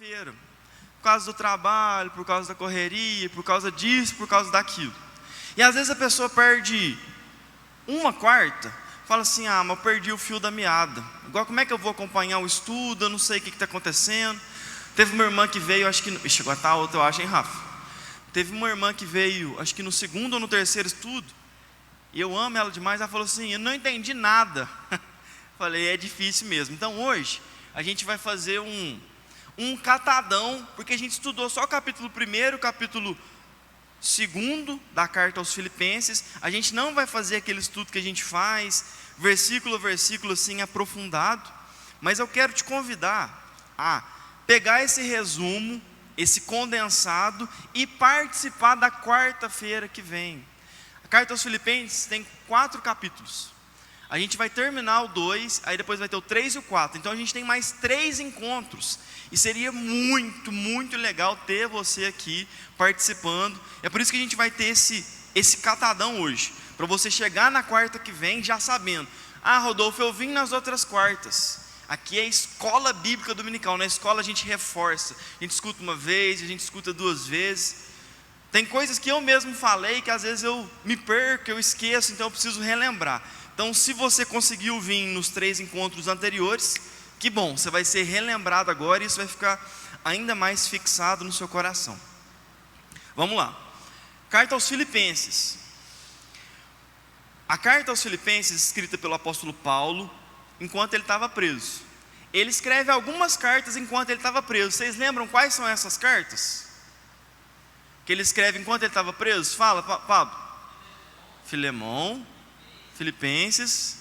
quarta-feira, por causa do trabalho, por causa da correria, por causa disso, por causa daquilo. E às vezes a pessoa perde uma quarta, fala assim: ah, mas eu perdi o fio da meada. Agora como é que eu vou acompanhar o estudo? Eu não sei o que está acontecendo. Teve uma irmã que veio, acho que... chegou a estar outra, eu acho, hein, Rafa? Teve uma irmã que veio, acho que no segundo ou no terceiro estudo, e eu amo ela demais. Ela falou assim: eu não entendi nada. Falei: é difícil mesmo. Então hoje a gente vai fazer um catadão, porque a gente estudou só o capítulo 1, o capítulo 2 da carta aos Filipenses. A gente não vai fazer aquele estudo que a gente faz, versículo a versículo assim, aprofundado. Mas eu quero te convidar a pegar esse resumo, esse condensado, e participar da quarta-feira que vem. A carta aos Filipenses tem 4 capítulos. A gente vai terminar o 2, aí depois vai ter o 3 e o 4. Então a gente tem mais 3 encontros. E seria muito, muito legal ter você aqui participando. É por isso que a gente vai ter esse catadão hoje, para você chegar na quarta que vem já sabendo: ah, Rodolfo, eu vim nas outras quartas. Aqui é a escola bíblica dominical. Na escola a gente reforça. A gente escuta uma vez, a gente escuta 2 vezes. Tem coisas que eu mesmo falei que às vezes eu me perco, eu esqueço, então eu preciso relembrar. Então, se você conseguiu vir nos 3 encontros anteriores, que bom, você vai ser relembrado agora, e isso vai ficar ainda mais fixado no seu coração. Vamos lá. Carta aos Filipenses. A carta aos Filipenses, escrita pelo apóstolo Paulo, enquanto ele estava preso. Ele escreve algumas cartas enquanto ele estava preso. Vocês lembram quais são essas cartas? Que ele escreve enquanto ele estava preso? Fala, Pablo. Filemão, Filipenses,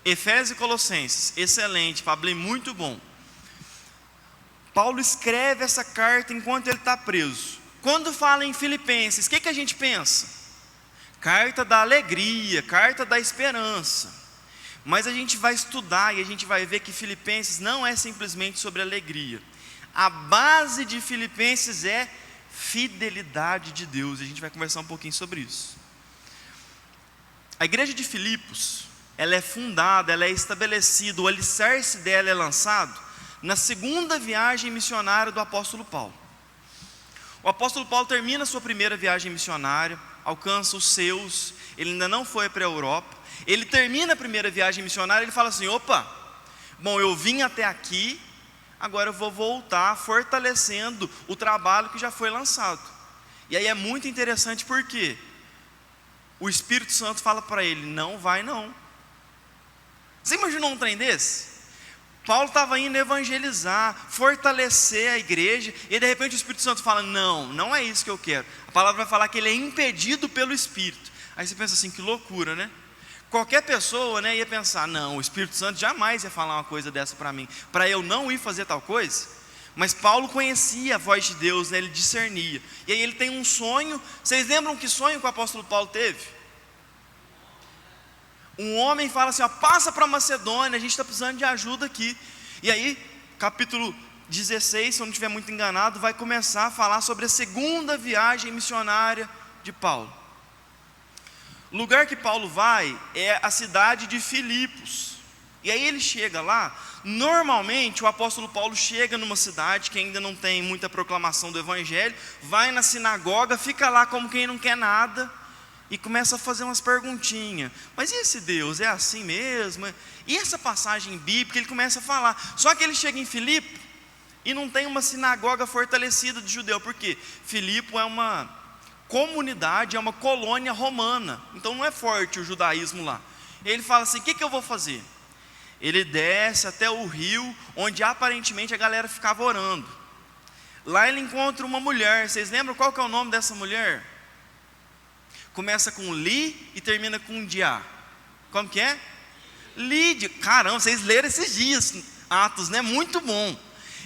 Efésios e Colossenses. Excelente, Pablo, muito bom. Paulo escreve essa carta enquanto ele está preso. Quando fala em Filipenses, o que a gente pensa? Carta da alegria, carta da esperança. Mas a gente vai estudar e a gente vai ver que Filipenses não é simplesmente sobre alegria. A base de Filipenses é fidelidade de Deus. A gente vai conversar um pouquinho sobre isso. A igreja de Filipos, ela é fundada, ela é estabelecida, o alicerce dela é lançado na segunda viagem missionária do apóstolo Paulo. O apóstolo Paulo termina a sua primeira viagem missionária, alcança os seus, ele ainda não foi para a Europa. Ele termina a primeira viagem missionária, ele fala assim: opa, bom, eu vim até aqui, agora eu vou voltar fortalecendo o trabalho que já foi lançado. E aí é muito interessante porque o Espírito Santo fala para ele: não vai não. Você imaginou um trem desse? Paulo estava indo evangelizar, fortalecer a igreja, e de repente o Espírito Santo fala: não, não é isso que eu quero. A palavra vai falar que ele é impedido pelo Espírito. Aí você pensa assim: que loucura, né? Qualquer pessoa, né, ia pensar: não, o Espírito Santo jamais ia falar uma coisa dessa para mim, para eu não ir fazer tal coisa. Mas Paulo conhecia a voz de Deus, né, ele discernia. E aí ele tem um sonho. Vocês lembram que sonho que o apóstolo Paulo teve? Um homem fala assim: ó, passa para Macedônia, a gente está precisando de ajuda aqui. E aí, capítulo 16, se eu não estiver muito enganado, vai começar a falar sobre a segunda viagem missionária de Paulo. O lugar que Paulo vai é a cidade de Filipos. E aí ele chega lá. Normalmente o apóstolo Paulo chega numa cidade que ainda não tem muita proclamação do evangelho, vai na sinagoga, fica lá como quem não quer nada, e começa a fazer umas perguntinhas: mas e esse Deus, é assim mesmo? E essa passagem bíblica, ele começa a falar. Só que ele chega em Filipe e não tem uma sinagoga fortalecida de judeu, porque Filipe é uma comunidade, é uma colônia romana, então não é forte o judaísmo lá. Ele fala assim: o que eu vou fazer? Ele desce até o rio, onde aparentemente a galera ficava orando. Lá ele encontra uma mulher. Vocês lembram qual que é o nome dessa mulher? Começa com Li e termina com Diá. Como que é? Lídia. Caramba, vocês leram esses dias Atos, né? Muito bom.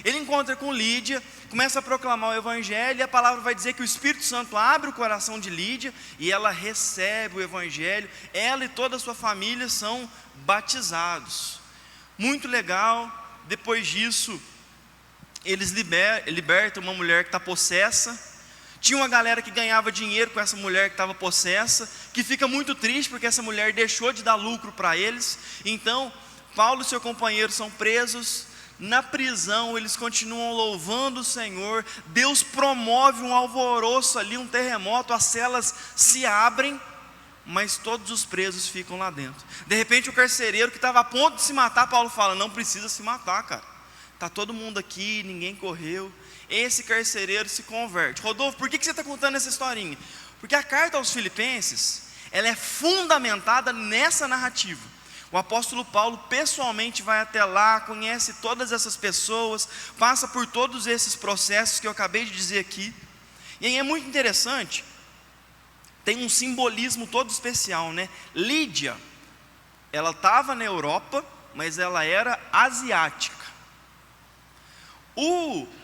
Ele encontra com Lídia, começa a proclamar o evangelho, e a palavra vai dizer que o Espírito Santo abre o coração de Lídia, e ela recebe o evangelho. Ela e toda a sua família são batizados. Muito legal. Depois disso, eles libertam uma mulher que está possessa. Tinha uma galera que ganhava dinheiro com essa mulher que estava possessa, que fica muito triste porque essa mulher deixou de dar lucro para eles. Então Paulo e seu companheiro são presos. na prisão eles continuam louvando o Senhor, Deus promove um alvoroço ali, um terremoto, as celas se abrem, mas todos os presos ficam lá dentro. De repente o carcereiro que estava a ponto de se matar, Paulo fala, não precisa se matar, cara, está todo mundo aqui, ninguém correu. Esse carcereiro se converte. Rodolfo, por que você está contando essa historinha? Porque a carta aos Filipenses, ela é fundamentada nessa narrativa. O apóstolo Paulo pessoalmente vai até lá, conhece todas essas pessoas, passa por todos esses processos que eu acabei de dizer aqui. E aí é muito interessante, tem um simbolismo todo especial, né? Lídia, ela estava na Europa, mas ela era asiática.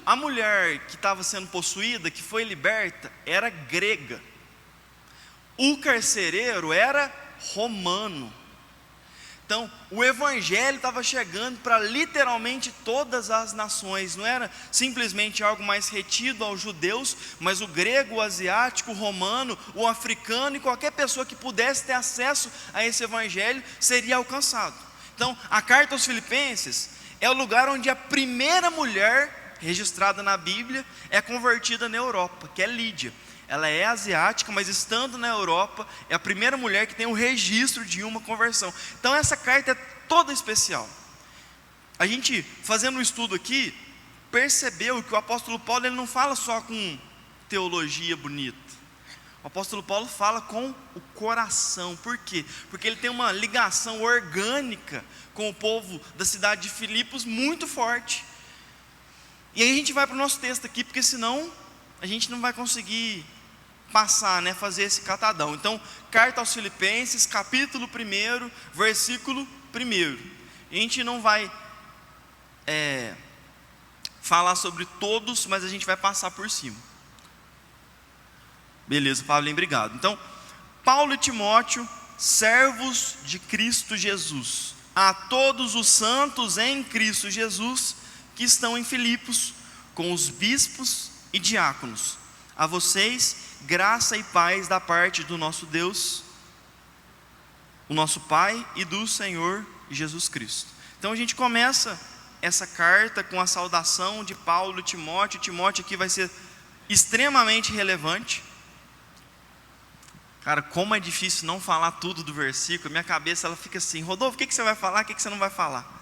A mulher que estava sendo possuída, que foi liberta, era grega. O carcereiro era romano. Então, o evangelho estava chegando para literalmente todas as nações. Não era simplesmente algo mais retido aos judeus, mas o grego, o asiático, o romano, o africano e qualquer pessoa que pudesse ter acesso a esse evangelho seria alcançado. Então, a carta aos Filipenses é o lugar onde a primeira mulher registrada na Bíblia é convertida na Europa, que é Lídia. Ela é asiática, mas estando na Europa, é a primeira mulher que tem o registro de uma conversão. Então essa carta é toda especial. A gente, fazendo um estudo aqui, percebeu que o apóstolo Paulo ele não fala só com teologia bonita. O apóstolo Paulo fala com o coração. Por quê? Porque ele tem uma ligação orgânica com o povo da cidade de Filipos muito forte. E aí a gente vai para o nosso texto aqui, porque senão a gente não vai conseguir passar, né, fazer esse catadão. Então, carta aos Filipenses, capítulo 1, versículo 1. A gente não vai falar sobre todos, mas a gente vai passar por cima. Beleza, Pablo, obrigado. Então, Paulo e Timóteo, servos de Cristo Jesus, a todos os santos em Cristo Jesus, que estão em Filipos, com os bispos e diáconos. A vocês, graça e paz da parte do nosso Deus, o nosso Pai e do Senhor Jesus Cristo. Então a gente começa essa carta com a saudação de Paulo e Timóteo. Timóteo aqui vai ser extremamente relevante. Cara, como é difícil não falar tudo do versículo. Minha cabeça ela fica assim, Rodolfo, o que você vai falar, o que você não vai falar?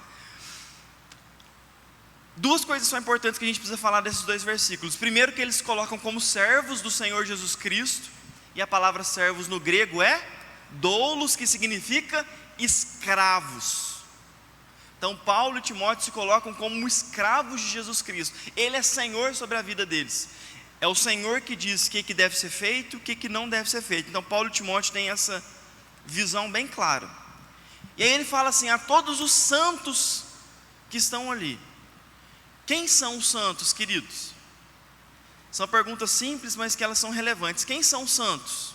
Duas coisas são importantes que a gente precisa falar desses dois versículos. Primeiro, que eles se colocam como servos do Senhor Jesus Cristo, e a palavra servos no grego é doulos, que significa escravos. Então Paulo e Timóteo se colocam como escravos de Jesus Cristo. Ele é Senhor sobre a vida deles. É o Senhor que diz o que deve ser feito, o que não deve ser feito. Então Paulo e Timóteo têm essa visão bem clara. E aí ele fala assim, a todos os santos que estão ali. Quem são os santos, queridos? São perguntas simples, mas que elas são relevantes. Quem são os santos?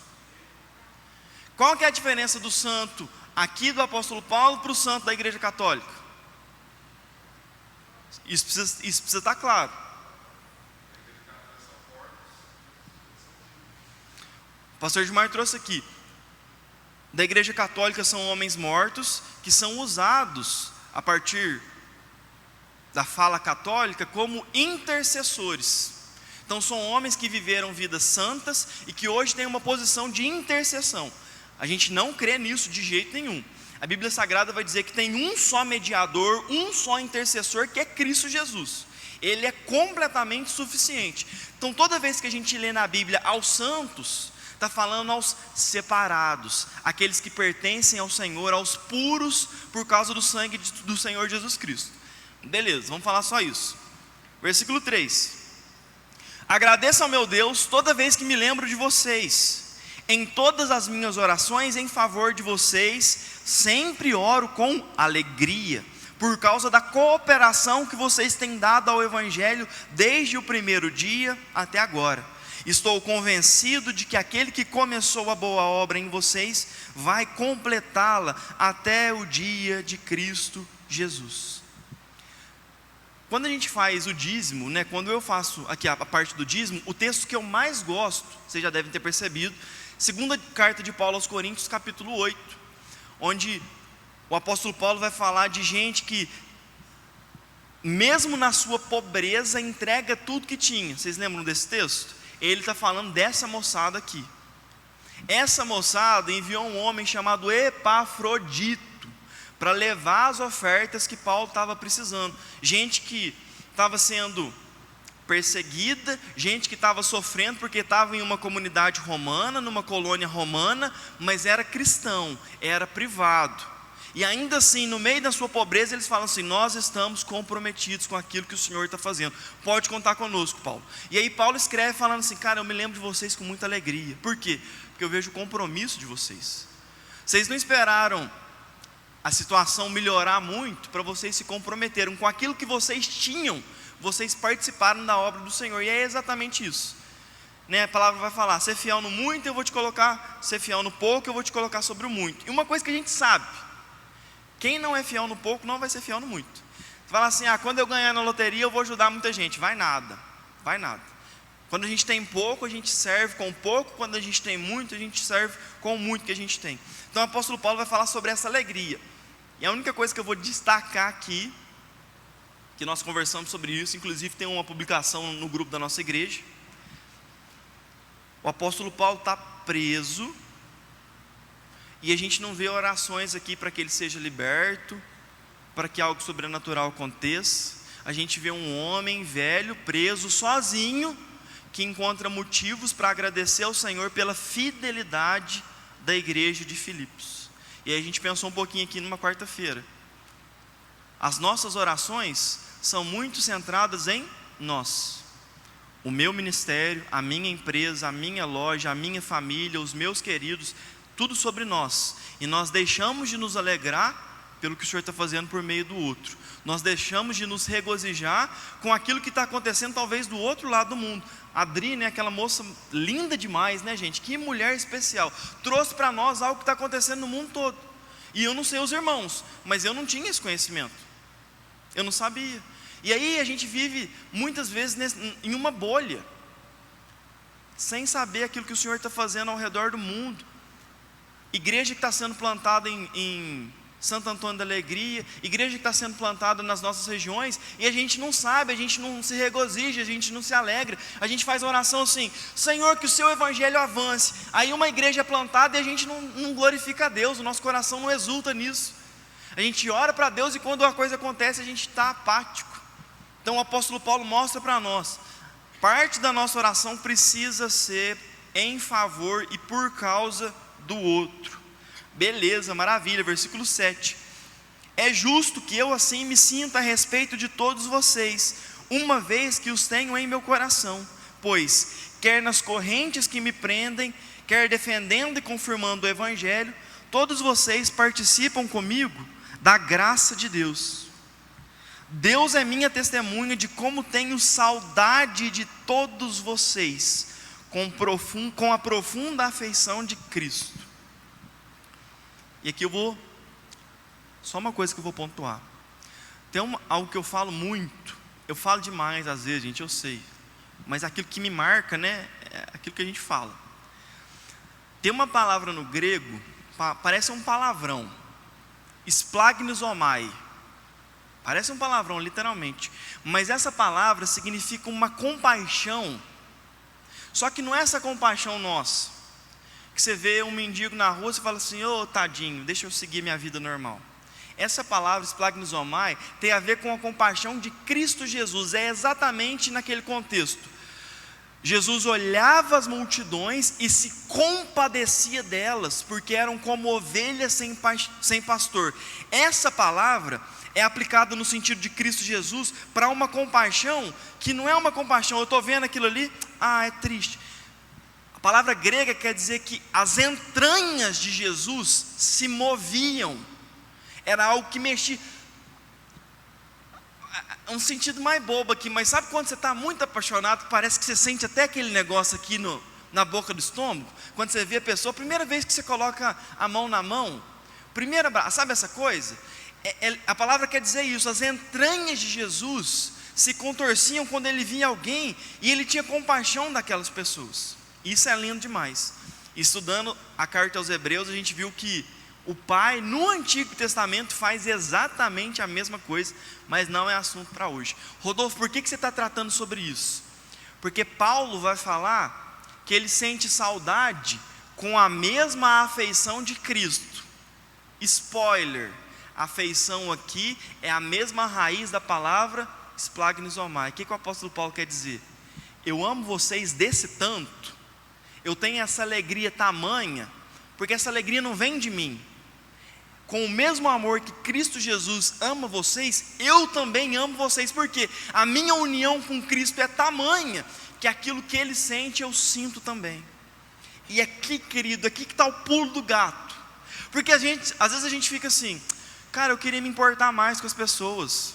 Qual que é a diferença do santo aqui do apóstolo Paulo para o santo da igreja católica? Isso precisa estar claro. O pastor Gilmar trouxe aqui. Da igreja católica são homens mortos, que são usados a partir da fala católica como intercessores. Então são homens que viveram vidas santas e que hoje têm uma posição de intercessão. A gente não crê nisso de jeito nenhum. A Bíblia Sagrada vai dizer que tem um só mediador, um só intercessor, que é Cristo Jesus. Ele é completamente suficiente. Então toda vez que a gente lê na Bíblia aos santos, está falando aos separados, aqueles que pertencem ao Senhor, aos puros, por causa do sangue do Senhor Jesus Cristo. Beleza, vamos falar só isso. Versículo 3. Agradeço ao meu Deus toda vez que me lembro de vocês. Em todas as minhas orações em favor de vocês, sempre oro com alegria, por causa da cooperação que vocês têm dado ao Evangelho desde o primeiro dia até agora. Estou convencido de que aquele que começou a boa obra em vocês vai completá-la até o dia de Cristo Jesus. Quando a gente faz o dízimo, né, quando eu faço aqui a parte do dízimo, o texto que eu mais gosto, vocês já devem ter percebido, segunda carta de Paulo aos Coríntios, capítulo 8, onde o apóstolo Paulo vai falar de gente que mesmo na sua pobreza, entrega tudo que tinha. Vocês lembram desse texto? Ele está falando dessa moçada aqui. Essa moçada enviou um homem chamado Epafrodito para levar as ofertas que Paulo estava precisando. Gente que estava sendo perseguida, gente que estava sofrendo porque estava em uma comunidade romana, numa colônia romana, mas era cristão, era privado. E ainda assim, no meio da sua pobreza, eles falam assim: nós estamos comprometidos com aquilo que o Senhor está fazendo, pode contar conosco, Paulo. E aí Paulo escreve falando assim: cara, eu me lembro de vocês com muita alegria. Por quê? Porque eu vejo o compromisso de vocês. Vocês não esperaram a situação melhorar muito para vocês se comprometerem com aquilo que vocês tinham. Vocês participaram da obra do Senhor, e é exatamente isso, né? A palavra vai falar: ser fiel no muito eu vou te colocar, ser fiel no pouco eu vou te colocar sobre o muito. E uma coisa que a gente sabe: quem não é fiel no pouco não vai ser fiel no muito. Você fala assim: quando eu ganhar na loteria eu vou ajudar muita gente. Vai nada, vai nada. Quando a gente tem pouco, a gente serve com pouco. Quando a gente tem muito, a gente serve com o muito que a gente tem. Então o apóstolo Paulo vai falar sobre essa alegria. E a única coisa que eu vou destacar aqui, que nós conversamos sobre isso, inclusive tem uma publicação no grupo da nossa igreja. O apóstolo Paulo está preso, e a gente não vê orações aqui para que ele seja liberto, para que algo sobrenatural aconteça. A gente vê um homem velho, preso, sozinho, que encontra motivos para agradecer ao Senhor pela fidelidade da igreja de Filipos. E aí a gente pensou um pouquinho aqui numa quarta-feira. As nossas orações são muito centradas em nós. O meu ministério, a minha empresa, a minha loja, a minha família, os meus queridos, tudo sobre nós. E nós deixamos de nos alegrar pelo que o Senhor está fazendo por meio do outro. Nós deixamos de nos regozijar com aquilo que está acontecendo talvez do outro lado do mundo. A Adri, né, aquela moça linda demais, né, gente? Que mulher especial. Trouxe para nós algo que está acontecendo no mundo todo. E eu não sei os irmãos, mas eu não tinha esse conhecimento. Eu não sabia. E aí a gente vive muitas vezes em uma bolha, sem saber aquilo que o Senhor está fazendo ao redor do mundo. Igreja que está sendo plantada em Santo Antônio da Alegria, igreja que está sendo plantada nas nossas regiões, e a gente não sabe, a gente não se regozija, a gente não se alegra. A gente faz oração assim: Senhor, que o seu evangelho avance. Aí uma igreja é plantada e a gente não glorifica a Deus, o nosso coração não exulta nisso. A gente ora para Deus e quando uma coisa acontece a gente está apático. Então o apóstolo Paulo mostra para nós: parte da nossa oração precisa ser em favor e por causa do outro. Beleza, maravilha, versículo 7. É justo que eu assim me sinta a respeito de todos vocês, uma vez que os tenho em meu coração, pois quer nas correntes que me prendem, quer defendendo e confirmando o evangelho, todos vocês participam comigo da graça de Deus. Deus é minha testemunha de como tenho saudade de todos vocês, com a profunda afeição de Cristo. E aqui só uma coisa que eu vou pontuar. Tem algo que eu falo muito, eu falo demais às vezes, gente, eu sei, mas aquilo que me marca, né, é aquilo que a gente fala. Tem uma palavra no grego, parece um palavrão, splagnosomai. Parece um palavrão, literalmente. Mas essa palavra significa uma compaixão. Só que não é essa compaixão nossa, que você vê um mendigo na rua, você fala assim: ô tadinho, deixa eu seguir minha vida normal. Essa palavra, splagnosomai, tem a ver com a compaixão de Cristo Jesus. É exatamente naquele contexto. Jesus olhava as multidões e se compadecia delas, porque eram como ovelhas sem pastor. Essa palavra é aplicada no sentido de Cristo Jesus para uma compaixão que não é uma compaixão: eu estou vendo aquilo ali, é triste. A palavra grega quer dizer que as entranhas de Jesus se moviam, era algo que mexia. É um sentido mais bobo aqui, mas sabe quando você está muito apaixonado, parece que você sente até aquele negócio aqui na boca do estômago? Quando você vê a pessoa, a primeira vez que você coloca a mão na mão, primeiro abraço, sabe essa coisa? A palavra quer dizer isso: as entranhas de Jesus se contorciam quando ele via alguém e ele tinha compaixão daquelas pessoas. Isso é lindo demais. Estudando a carta aos Hebreus, a gente viu que O Pai, no Antigo Testamento, faz exatamente a mesma coisa, mas não é assunto para hoje. Rodolfo, por que você está tratando sobre isso? Porque Paulo vai falar que ele sente saudade com a mesma afeição de Cristo. Spoiler, a afeição aqui é a mesma raiz da palavra esplagnisomai. O que o apóstolo Paulo quer dizer? Eu amo vocês desse tanto, eu tenho essa alegria tamanha, porque essa alegria não vem de mim. Com o mesmo amor que Cristo Jesus ama vocês, eu também amo vocês, porque a minha união com Cristo é tamanha, que aquilo que Ele sente, eu sinto também. E aqui, querido, aqui que está o pulo do gato, porque às vezes a gente fica assim, cara, eu queria me importar mais com as pessoas,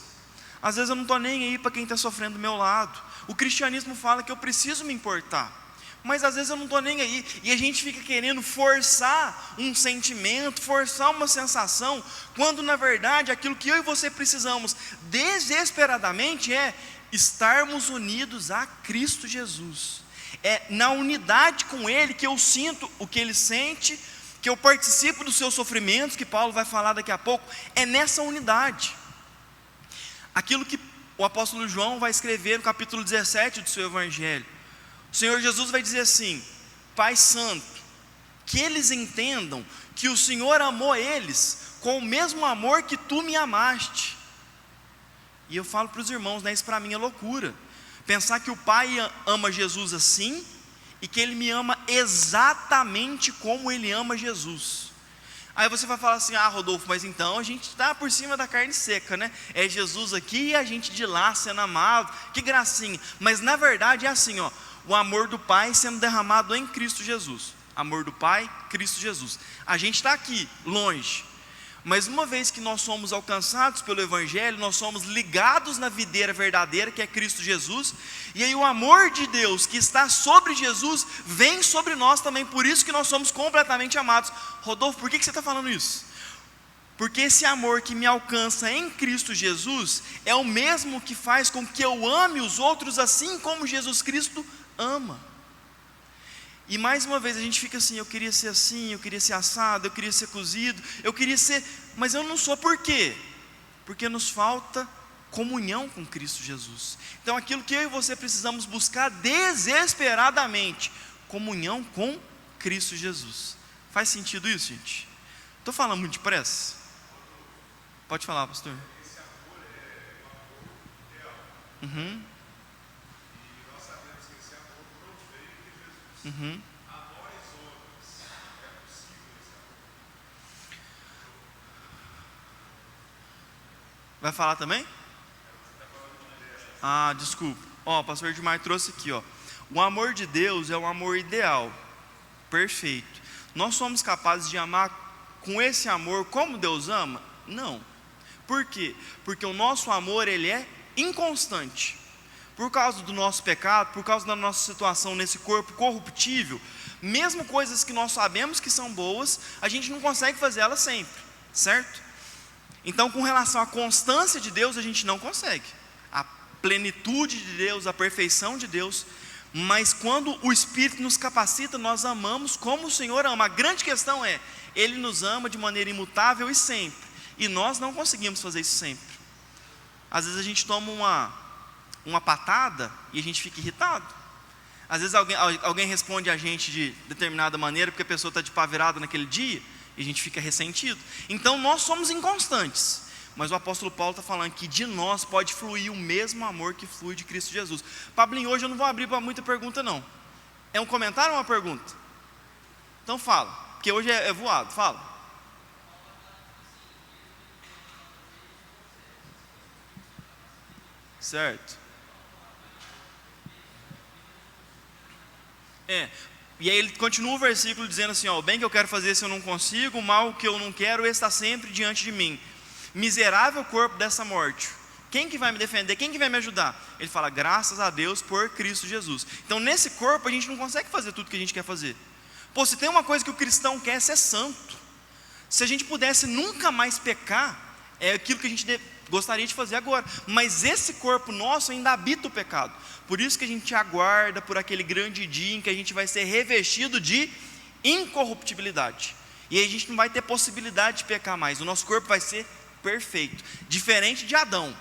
às vezes eu não estou nem aí para quem está sofrendo do meu lado. O cristianismo fala que eu preciso me importar, mas às vezes eu não estou nem aí, e a gente fica querendo forçar um sentimento, forçar uma sensação, quando na verdade aquilo que eu e você precisamos desesperadamente é estarmos unidos a Cristo Jesus. É na unidade com Ele que eu sinto o que Ele sente, que eu participo dos seus sofrimentos, que Paulo vai falar daqui a pouco. É nessa unidade, aquilo que o apóstolo João vai escrever no capítulo 17 do seu evangelho. O Senhor Jesus vai dizer assim: Pai Santo, que eles entendam que o Senhor amou eles com o mesmo amor que Tu me amaste. E eu falo para os irmãos, né, isso para mim é loucura, pensar que o Pai ama Jesus assim, e que Ele me ama exatamente como Ele ama Jesus. Aí você vai falar assim: ah, Rodolfo, mas então a gente está por cima da carne seca, né? É Jesus aqui e a gente de lá sendo amado, que gracinha. Mas na verdade é assim, ó, o amor do Pai sendo derramado em Cristo Jesus. Amor do Pai, Cristo Jesus. A gente está aqui, longe, mas uma vez que nós somos alcançados pelo Evangelho, nós somos ligados na videira verdadeira, que é Cristo Jesus, e aí o amor de Deus que está sobre Jesus, vem sobre nós também, por isso que nós somos completamente amados. Rodolfo, por que você está falando isso? Porque esse amor que me alcança em Cristo Jesus, é o mesmo que faz com que eu ame os outros, assim como Jesus Cristo ama. E mais uma vez a gente fica assim: eu queria ser assim, eu queria ser assado, eu queria ser cozido, eu queria ser, mas eu não sou. Por quê? Porque nos falta comunhão com Cristo Jesus. Então aquilo que eu e você precisamos buscar desesperadamente, comunhão com Cristo Jesus. Faz sentido isso, gente? Estou falando muito depressa? Pode falar, pastor. Esse amor é um amor ideal. E nós sabemos que esse amor não veio de Jesus. A nós outros é possível esse amor. Vai falar também? Ah, desculpa. Ó, o pastor Edmar trouxe aqui, ó. O amor de Deus é um amor ideal, perfeito. Nós somos capazes de amar com esse amor como Deus ama? Não. Por quê? Porque o nosso amor, ele é inconstante. Por causa do nosso pecado, por causa da nossa situação nesse corpo corruptível, mesmo coisas que nós sabemos que são boas, a gente não consegue fazer elas sempre, certo? Então, com relação à constância de Deus, a gente não consegue. A plenitude de Deus, a perfeição de Deus. Mas quando o Espírito nos capacita, nós amamos como o Senhor ama. A grande questão é, Ele nos ama de maneira imutável e sempre. E nós não conseguimos fazer isso sempre. Às vezes a gente toma uma patada e a gente fica irritado. Às vezes alguém responde a gente de determinada maneira, porque a pessoa está de pá virada naquele dia, e a gente fica ressentido. Então nós somos inconstantes. Mas o apóstolo Paulo está falando que de nós pode fluir o mesmo amor que flui de Cristo Jesus. Pablinho, hoje eu não vou abrir para muita pergunta não. É um comentário ou uma pergunta? Então fala, porque hoje é voado, fala. Certo. E aí ele continua o versículo dizendo assim, ó: o bem que eu quero fazer se eu não consigo, o mal que eu não quero está sempre diante de mim. Miserável corpo dessa morte, quem que vai me defender? Quem que vai me ajudar? Ele fala: graças a Deus por Cristo Jesus. Então nesse corpo a gente não consegue fazer tudo que a gente quer fazer. Pô, se tem uma coisa que o cristão quer, é ser santo. Se a gente pudesse nunca mais pecar, é aquilo que a gente gostaria de fazer agora. Mas esse corpo nosso ainda habita o pecado. Por isso que a gente aguarda por aquele grande dia em que a gente vai ser revestido de incorruptibilidade. E aí a gente não vai ter possibilidade de pecar mais. O nosso corpo vai ser perfeito. Diferente de Adão.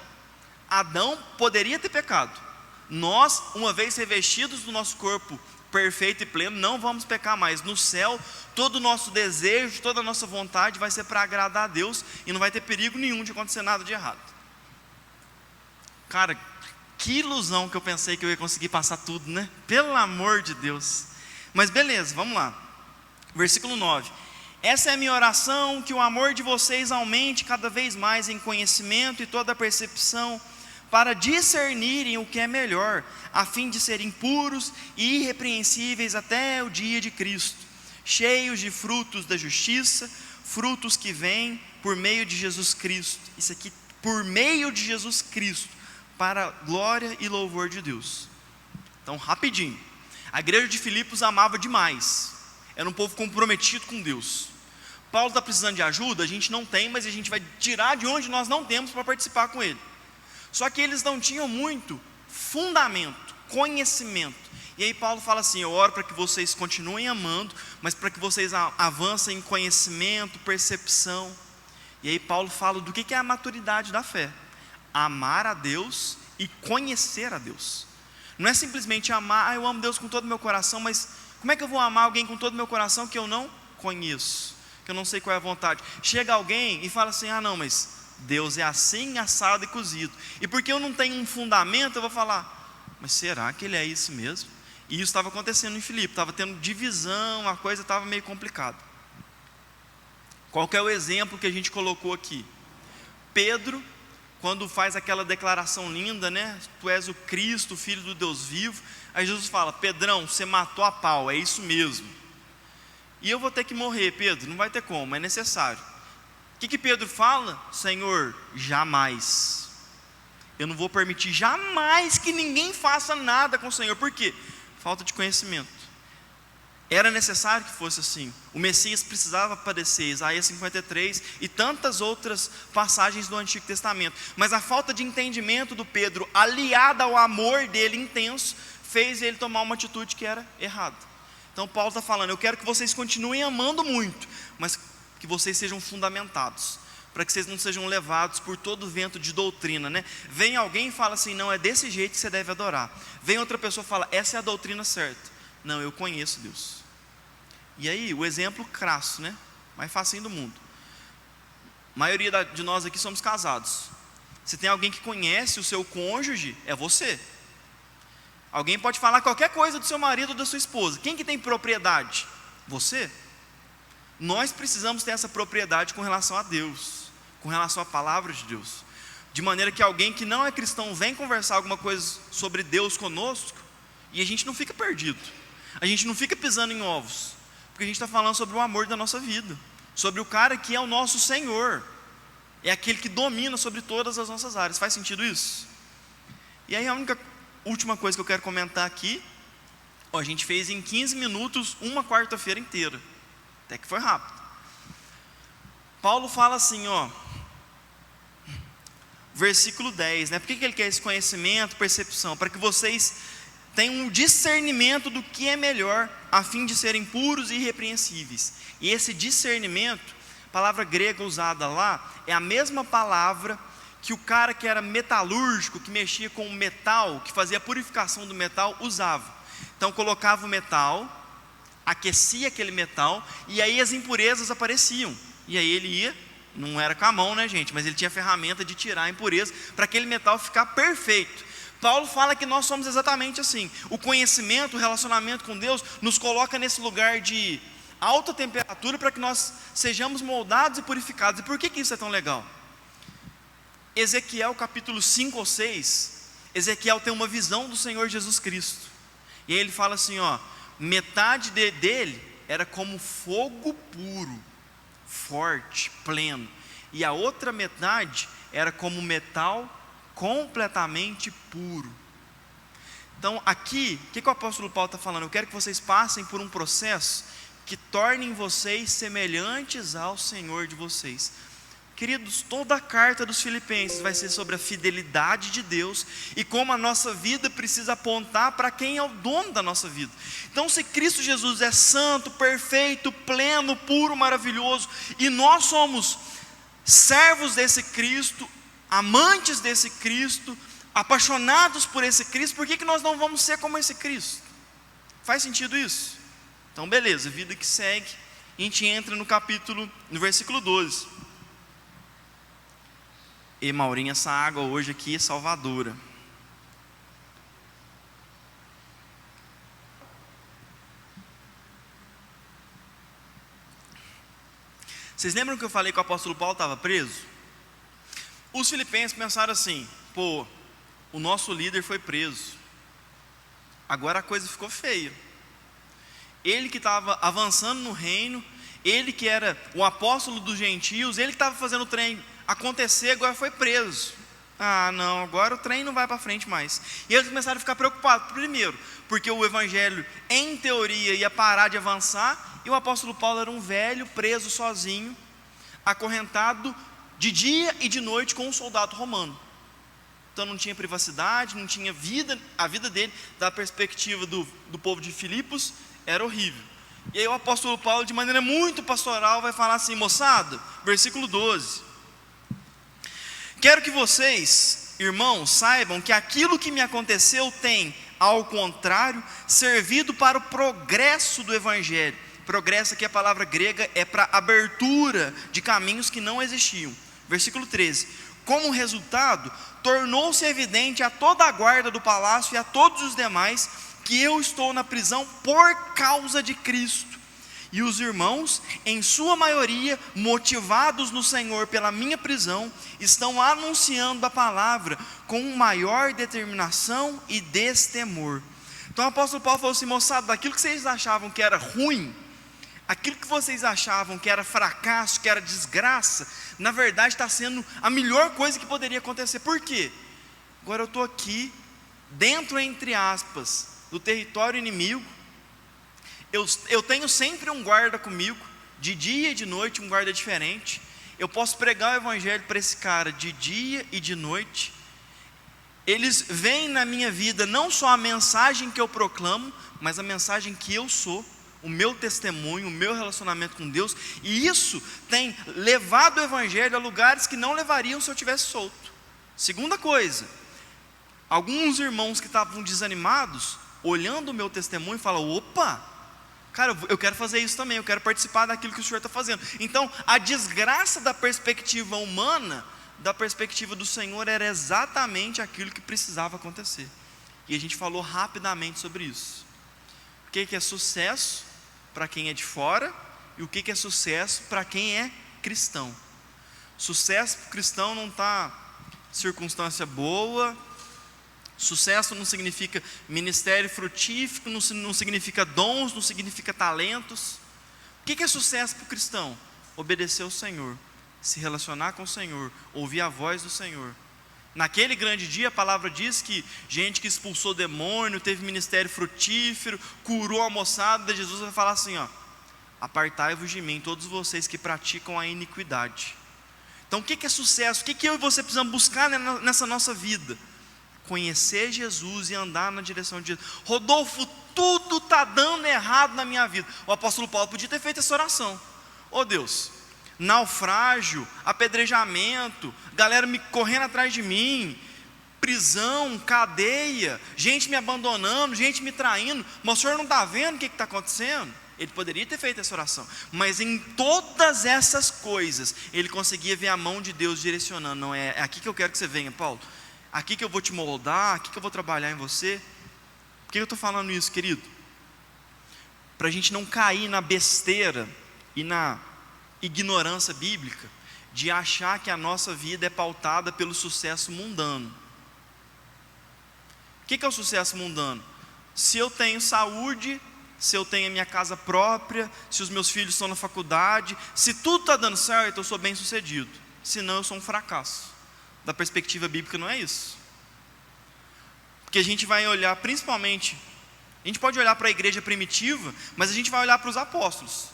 Adão poderia ter pecado. Nós, uma vez revestidos do nosso corpo perfeito e pleno, não vamos pecar mais. No céu, todo o nosso desejo, toda a nossa vontade vai ser para agradar a Deus, e não vai ter perigo nenhum de acontecer nada de errado. Cara, que ilusão que eu pensei que eu ia conseguir passar tudo, né? Pelo amor de Deus. Mas beleza, vamos lá. Versículo 9. Essa é a minha oração, que o amor de vocês aumente cada vez mais em conhecimento e toda percepção, para discernirem o que é melhor, a fim de serem puros e irrepreensíveis até o dia de Cristo, cheios de frutos da justiça, frutos que vêm por meio de Jesus Cristo. Isso aqui, por meio de Jesus Cristo, para a glória e louvor de Deus. Então, rapidinho. A igreja de Filipos amava demais. Era um povo comprometido com Deus. Paulo está precisando de ajuda? A gente não tem, mas a gente vai tirar de onde nós não temos para participar com ele. Só que eles não tinham muito fundamento, conhecimento. E aí Paulo fala assim: eu oro para que vocês continuem amando, mas para que vocês avancem em conhecimento, percepção. E aí Paulo fala do que é a maturidade da fé: amar a Deus e conhecer a Deus. Não é simplesmente amar, eu amo Deus com todo o meu coração, mas como é que eu vou amar alguém com todo o meu coração que eu não conheço, que eu não sei qual é a vontade? Chega alguém e fala assim: ah não, mas Deus é assim, assado e cozido. E porque eu não tenho um fundamento, eu vou falar: mas será que Ele é isso mesmo? E isso estava acontecendo em Filipe, estava tendo divisão, a coisa estava meio complicada. Qual que é o exemplo que a gente colocou aqui? Pedro, quando faz aquela declaração linda, né? Tu és o Cristo, o Filho do Deus vivo. Aí Jesus fala: Pedrão, você matou a pau, é isso mesmo. E eu vou ter que morrer, Pedro, não vai ter como, é necessário. O que Pedro fala? Senhor, jamais. Eu não vou permitir jamais que ninguém faça nada com o Senhor. Por quê? Falta de conhecimento. Era necessário que fosse assim. O Messias precisava padecer, Isaías 53 e tantas outras passagens do Antigo Testamento. Mas a falta de entendimento do Pedro, aliada ao amor dele intenso, fez ele tomar uma atitude que era errada. Então Paulo está falando: eu quero que vocês continuem amando muito, mas que vocês sejam fundamentados, para que vocês não sejam levados por todo o vento de doutrina, né? Vem alguém e fala assim: não, é desse jeito que você deve adorar. Vem outra pessoa e fala: essa é a doutrina certa. Não, eu conheço Deus. E aí, o exemplo crasso, né? Mais facinho do mundo. A maioria de nós aqui somos casados. Se tem alguém que conhece o seu cônjuge, é você. Alguém pode falar qualquer coisa do seu marido ou da sua esposa. Quem que tem propriedade? Você. Nós precisamos ter essa propriedade com relação a Deus, com relação à palavra de Deus, de maneira que alguém que não é cristão vem conversar alguma coisa sobre Deus conosco, e a gente não fica perdido, a gente não fica pisando em ovos, porque a gente está falando sobre o amor da nossa vida, sobre o cara que é o nosso Senhor, é aquele que domina sobre todas as nossas áreas. Faz sentido isso? E aí a última coisa que eu quero comentar aqui, a gente fez em 15 minutos uma quarta-feira inteira, até que foi rápido. Paulo fala assim, versículo 10, né? Por que ele quer esse conhecimento, percepção? Para que vocês tenham um discernimento do que é melhor, a fim de serem puros e irrepreensíveis. E esse discernimento, a palavra grega usada lá, é a mesma palavra que o cara que era metalúrgico, que mexia com o metal, que fazia a purificação do metal, usava. Então colocava o metal, aquecia aquele metal, e aí as impurezas apareciam. E aí ele ia, não era com a mão, né gente, mas ele tinha a ferramenta de tirar a impureza, para aquele metal ficar perfeito. Paulo fala que nós somos exatamente assim. O conhecimento, o relacionamento com Deus, nos coloca nesse lugar de alta temperatura, para que nós sejamos moldados e purificados. E por que isso é tão legal? Ezequiel capítulo 5 ou 6, Ezequiel tem uma visão do Senhor Jesus Cristo, e aí ele fala assim, metade dele era como fogo puro, forte, pleno, e a outra metade era como metal completamente puro. Então aqui, o que o apóstolo Paulo está falando? Eu quero que vocês passem por um processo que tornem vocês semelhantes ao Senhor de vocês. Queridos, toda a carta dos Filipenses vai ser sobre a fidelidade de Deus e como a nossa vida precisa apontar para quem é o dono da nossa vida. Então, se Cristo Jesus é santo, perfeito, pleno, puro, maravilhoso, e nós somos servos desse Cristo, amantes desse Cristo, apaixonados por esse Cristo, por que nós não vamos ser como esse Cristo? Faz sentido isso? Então beleza, vida que segue, a gente entra no versículo 12. E Maurinho, essa água hoje aqui é salvadora. Vocês lembram que eu falei que o apóstolo Paulo estava preso? Os filipenses pensaram assim: pô, o nosso líder foi preso, agora a coisa ficou feia. Ele que estava avançando no reino, ele que era o apóstolo dos gentios, ele que estava fazendo o trem acontecer, agora foi preso. Ah não, agora o trem não vai para frente mais. E eles começaram a ficar preocupados, primeiro, porque o evangelho em teoria ia parar de avançar, e o apóstolo Paulo era um velho preso sozinho, acorrentado de dia e de noite com um soldado romano. Então não tinha privacidade, não tinha vida, a vida dele, da perspectiva do povo de Filipos, era horrível. E aí o apóstolo Paulo, de maneira muito pastoral, vai falar assim: moçada, versículo 12: quero que vocês, irmãos, saibam que aquilo que me aconteceu tem, ao contrário, servido para o progresso do evangelho. Progresso aqui, a palavra grega é para abertura de caminhos que não existiam. Versículo 13: como resultado, tornou-se evidente a toda a guarda do palácio e a todos os demais que eu estou na prisão por causa de Cristo. E os irmãos, em sua maioria, motivados no Senhor pela minha prisão, estão anunciando a palavra com maior determinação e destemor. Então o apóstolo Paulo falou assim: moçada, daquilo que vocês achavam que era ruim, aquilo que vocês achavam que era fracasso, que era desgraça, na verdade está sendo a melhor coisa que poderia acontecer. Por quê? Agora eu estou aqui, dentro, entre aspas, do território inimigo. Eu tenho sempre um guarda comigo, de dia e de noite, um guarda diferente. Eu posso pregar o evangelho para esse cara de dia e de noite. Eles veem na minha vida não só a mensagem que eu proclamo, mas a mensagem que eu sou, o meu testemunho, o meu relacionamento com Deus. E isso tem levado o evangelho a lugares que não levariam se eu tivesse solto. Segunda coisa, alguns irmãos que estavam desanimados, olhando o meu testemunho, falam: opa, cara, eu quero fazer isso também, eu quero participar daquilo que o senhor está fazendo. Então a desgraça da perspectiva humana, da perspectiva do Senhor, era exatamente aquilo que precisava acontecer. E a gente falou rapidamente sobre isso. O que é sucesso para quem é de fora, e o que é sucesso para quem é cristão. Sucesso para o cristão não está circunstância boa. Sucesso não significa ministério frutífero, não significa dons, não significa talentos. O que é sucesso para o cristão? Obedecer ao Senhor, se relacionar com o Senhor, ouvir a voz do Senhor. Naquele grande dia, a palavra diz que gente que expulsou demônio, teve ministério frutífero, curou a moçada, Jesus vai falar assim: ó, apartai-vos de mim, todos vocês que praticam a iniquidade. Então o que é sucesso? O que eu e você precisamos buscar nessa nossa vida? Conhecer Jesus e andar na direção de Jesus. Rodolfo, tudo está dando errado na minha vida. O apóstolo Paulo podia ter feito essa oração: oh Deus, naufrágio, apedrejamento, galera me correndo atrás de mim, prisão, cadeia, gente me abandonando, gente me traindo, mas o senhor não está vendo o que está acontecendo? Ele poderia ter feito essa oração, mas em todas essas coisas ele conseguia ver a mão de Deus direcionando. Não, é aqui que eu quero que você venha, Paulo, aqui que eu vou te moldar, aqui que eu vou trabalhar em você. Por que eu estou falando isso, querido? Para a gente não cair na besteira e na ignorância bíblica de achar que a nossa vida é pautada pelo sucesso mundano. O que é o sucesso mundano? Se eu tenho saúde, se eu tenho a minha casa própria, se os meus filhos estão na faculdade, se tudo está dando certo, eu sou bem sucedido. Senão eu sou um fracasso. Da perspectiva bíblica não é isso. Porque a gente vai olhar principalmente, a gente pode olhar para a igreja primitiva, mas a gente vai olhar para os apóstolos,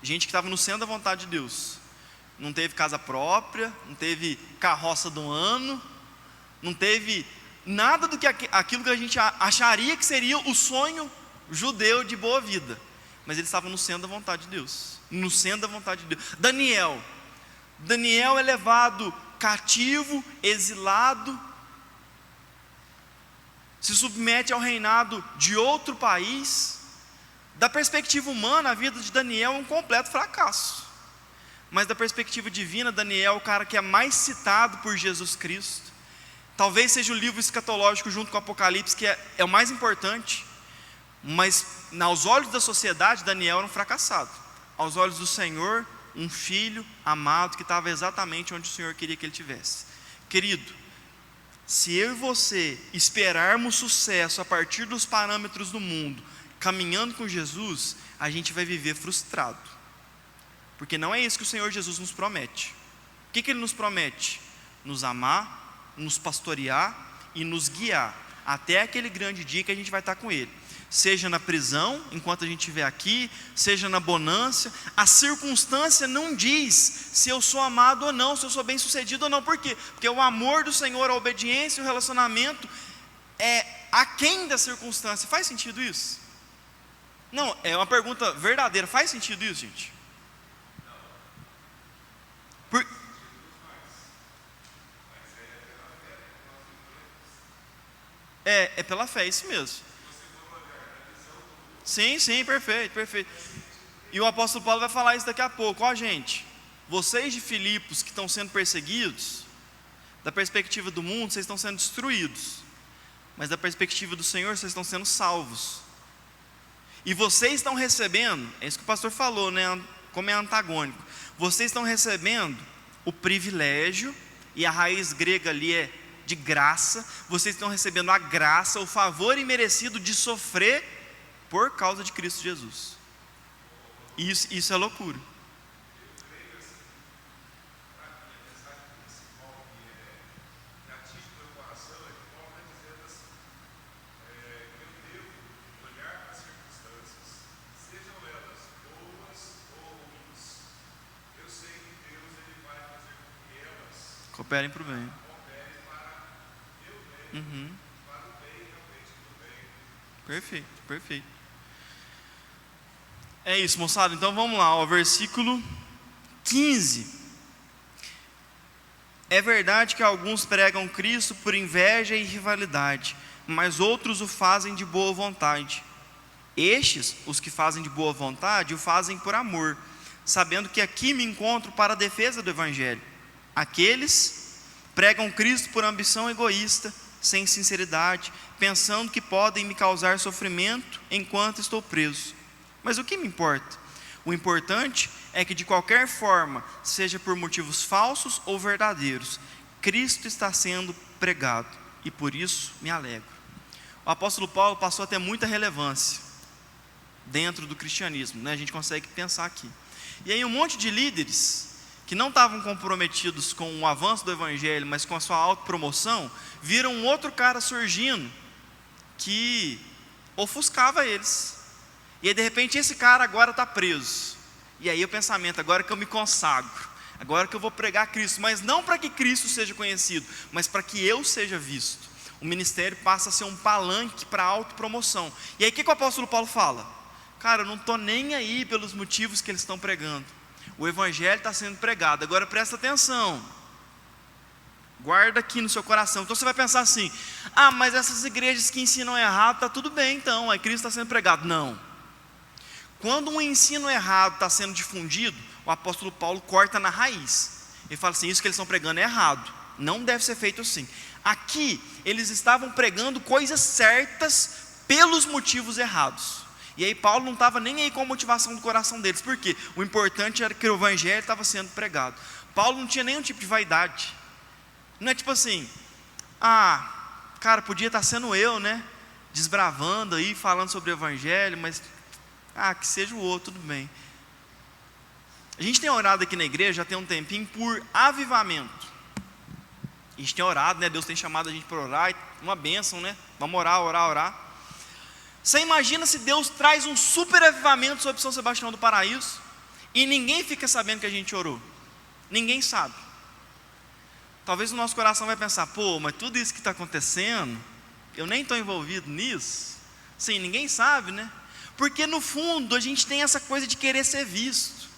gente que estava no centro da vontade de Deus. não teve casa própria, não teve carroça do ano, não teve nada do que aquilo que a gente acharia que seria o sonho judeu de boa vida, mas eles estavam no centro da vontade de Deus, no centro da vontade de Deus. Daniel é levado cativo, exilado, se submete ao reinado de outro país. Da perspectiva humana, a vida de Daniel é um completo fracasso, mas da perspectiva divina, Daniel é o cara que é mais citado por Jesus Cristo. Talvez seja o livro escatológico junto com o Apocalipse que é o mais importante, mas aos olhos da sociedade, Daniel era um fracassado. Aos olhos do Senhor, um filho amado que estava exatamente onde o Senhor queria que ele estivesse. Querido, se eu e você esperarmos sucesso a partir dos parâmetros do mundo, caminhando com Jesus, a gente vai viver frustrado, porque não é isso que o Senhor Jesus nos promete. O que Ele nos promete? Nos amar, nos pastorear e nos guiar até aquele grande dia que a gente vai estar com Ele, seja na prisão, enquanto a gente estiver aqui, seja na bonança. A circunstância não diz se eu sou amado ou não, se eu sou bem sucedido ou não. Por quê? Porque o amor do Senhor, a obediência e o relacionamento é aquém da circunstância. Faz sentido isso? Não, é uma pergunta verdadeira. Faz sentido isso, gente? É pela fé, isso mesmo. Sim, perfeito. E o apóstolo Paulo vai falar isso daqui a pouco. Ó, gente, vocês de Filipos que estão sendo perseguidos, da perspectiva do mundo, vocês estão sendo destruídos, mas da perspectiva do Senhor, vocês estão sendo salvos. E vocês estão recebendo, é isso que o pastor falou, né? Como é antagônico. Vocês estão recebendo o privilégio, e a raiz grega ali é de graça. Vocês estão recebendo a graça, o favor imerecido de sofrer por causa de Cristo Jesus. Isso é loucura. Cooperem para o bem. Perfeito. É isso, moçada. Então vamos lá, ó, versículo 15. É verdade que alguns pregam Cristo por inveja e rivalidade, mas outros o fazem de boa vontade. Estes, os que fazem de boa vontade, o fazem por amor, sabendo que aqui me encontro para a defesa do Evangelho. Aqueles pregam Cristo por ambição egoísta, sem sinceridade, pensando que podem me causar sofrimento enquanto estou preso. Mas o que me importa? O importante é que de qualquer forma, seja por motivos falsos ou verdadeiros, Cristo está sendo pregado, e por isso me alegro. O apóstolo Paulo passou a ter muita relevância dentro do cristianismo, né? A gente consegue pensar aqui. E aí um monte de líderes que não estavam comprometidos com o avanço do Evangelho, mas com a sua autopromoção, viram um outro cara surgindo que ofuscava eles. E aí de repente esse cara agora está preso. E aí o pensamento, agora que eu me consagro, agora que eu vou pregar Cristo, mas não para que Cristo seja conhecido, mas para que eu seja visto. O ministério passa a ser um palanque para a autopromoção. E aí o que o apóstolo Paulo fala? Cara, eu não estou nem aí pelos motivos que eles estão pregando. O Evangelho está sendo pregado. Agora presta atenção, guarda aqui no seu coração. Então você vai pensar assim: ah, mas essas igrejas que ensinam errado, está tudo bem então, aí Cristo está sendo pregado. Não. Quando um ensino errado está sendo difundido, o apóstolo Paulo corta na raiz. Ele fala assim: isso que eles estão pregando é errado, não deve ser feito assim. Aqui eles estavam pregando coisas certas pelos motivos errados. E aí Paulo não estava nem aí com a motivação do coração deles. Por quê? O importante era que o Evangelho estava sendo pregado. Paulo não tinha nenhum tipo de vaidade. Não é tipo assim: ah, cara, podia estar sendo eu, né? Desbravando aí, falando sobre o Evangelho, mas que seja o outro, tudo bem. A gente tem orado aqui na igreja já tem um tempinho por avivamento. A gente tem orado, né? Deus tem chamado a gente para orar, uma bênção, né? Vamos orar. Você imagina se Deus traz um super avivamento sobre São Sebastião do Paraíso e ninguém fica sabendo que a gente orou? Ninguém sabe. Talvez o nosso coração vai pensar, pô, mas tudo isso que está acontecendo, eu nem estou envolvido nisso. Sim, ninguém sabe, né? Porque no fundo a gente tem essa coisa de querer ser visto.